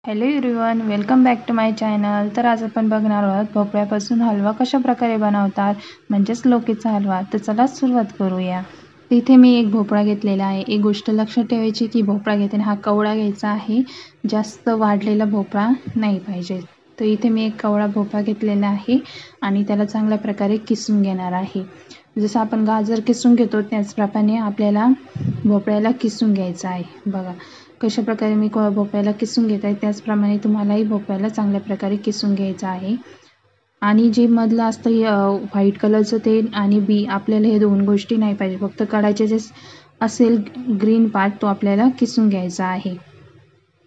Hello everyone, welcome back to my channel. तर आज आपण बघणार आहोत भोपळ्यापासून हलवा कशा प्रकारे बनवतात, म्हणजेच लोकीचा हलवा. तर चला सुरुवात करूया. इथे मी एक भोपळा घेतलेला आहे. एक गोष्ट लक्षात ठेवायची की भोपळा घेताना हा कवळा घ्यायचा आहे, जास्त वाढलेला भोपळा नाही पाहिजे. तर इथे मी एक कवळा भोपळा घेतलेला आहे आणि त्याला चांगल्या प्रकारे किसून घेणार आहे. जसं आपण गाजर किसून घेतो त्याचप्रमाणे आपल्याला भोपळ्याला किसून घ्यायचं आहे. बघा कशा प्रकारे मी भोपळ्याला किसून घेत आहे, त्याचप्रमाणे तुम्हालाही भोपळ्याला चांगल्या प्रकारे किसून घ्यायचं आहे. आणि जे मधलं असतं व्हाईट कलरचं ते आणि बी, आपल्याला हे दोन गोष्टी नाही पाहिजे. फक्त कडाचे जे असेल ग्रीन पार्ट तो आपल्याला किसून घ्यायचा आहे.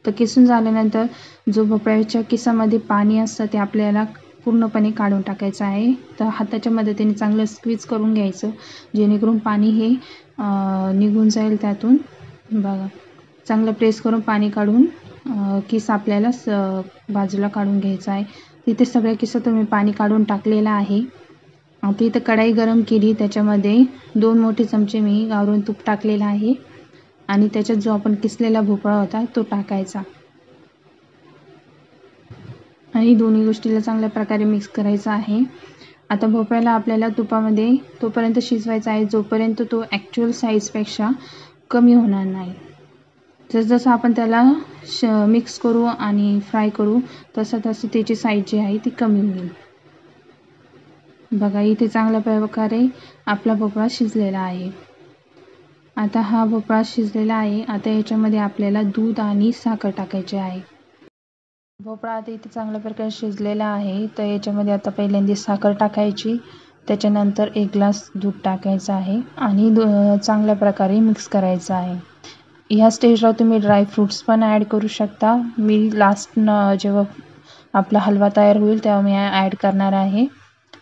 तर किसून झाल्यानंतर जो भोपळ्याच्या किसामध्ये पाणी असतं ते आपल्याला पूर्णपणे काढून टाकायचं आहे. तर हाताच्या मदतीने चांगलं स्क्वीज करून घ्यायचं, जेणेकरून पाणी हे निघून जाईल त्यातून. बघा चांगलं प्रेस करून पाणी काढून किस आपल्याला बाजूला काढून घ्यायचा आहे. तिथे सगळ्या किस्सा तुम्ही पाणी काढून टाकलेलं आहे. आता इथं कढाई गरम केली, त्याच्यामध्ये 2 मोठे चमचे मी गावरून तूप टाकलेलं आहे आणि त्याच्यात जो आपण किसलेला भोपळा होता तो टाकायचा आणि दोन्ही गोष्टीला चांगल्या प्रकारे मिक्स करायचं आहे. आता भोपळ्याला आपल्याला तुपामध्ये तोपर्यंत शिजवायचा आहे जोपर्यंत तो ॲक्च्युअल साईजपेक्षा कमी होणार नाही. जसं आपण त्याला मिक्स करू आणि फ्राय करू तसं त्याची साईज जी आहे ती कमी होईल. बघा इथे चांगल्या प्रकारे आपला भोपळा शिजलेला आहे. आता हा भोपळा शिजलेला आहे. आता याच्यामध्ये आपल्याला दूध आणि साखर टाकायचे आहे. भोपळा आता इथे चांगल्या प्रकारे शिजलेला आहे. तर याच्यामध्ये आता पहिल्यांदा साखर टाकायची, त्याच्यानंतर 1 ग्लास दूध टाकायचं आहे आणि चांगल्या प्रकारे मिक्स करायचं आहे. ह्या स्टेजला तुम्ही ड्रायफ्रूट्स पण ॲड करू शकता. मी जेव्हा आपला हलवा तयार होईल तेव्हा मी ॲड करणार आहे.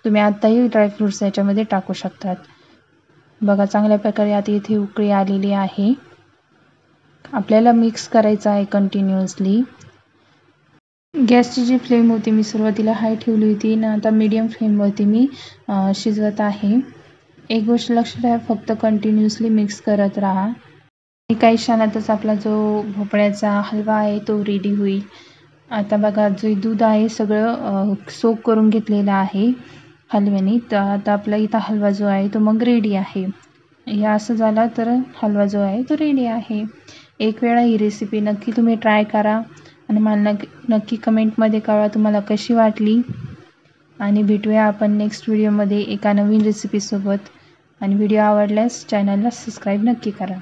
तुम्ही आत्ताही ड्रायफ्रूट्स याच्यामध्ये टाकू शकतात. बघा चांगल्या प्रकारे आता इथे उकळी आलेली आहे. आपल्याला मिक्स करायचं आहे कंटिन्युअसली. गॅसची जी फ्लेम होती मी सुरुवातीला हाय ठेवली होती आणि आता मीडियम फ्लेमवरती मी शिजवत आहे. एक गोष्ट लक्षात ठेवा, फक्त कंटिन्युअसली मिक्स करत राहा. काही क्षणातच आपला जो भोपळ्याचा हलवा आहे तो रेडी होईल. आता बघा जे दूध आहे सगळं सोक करून घेतलेलं आहे हलव्याने. तर आता आपला इथं हलवा जो आहे तो मग रेडी आहे. या असं झालं तर हलवा जो आहे तो रेडी आहे. एक वेळा ही रेसिपी नक्की तुम्ही ट्राय करा आणि मला नक्की कमेंटमध्ये कळवा तुम्हाला कशी वाटली. आणि भेटूया आपण नेक्स्ट व्हिडिओमध्ये एका नवीन रेसिपीसोबत. आणि व्हिडिओ आवडल्यास चॅनलला सबस्क्राईब नक्की करा.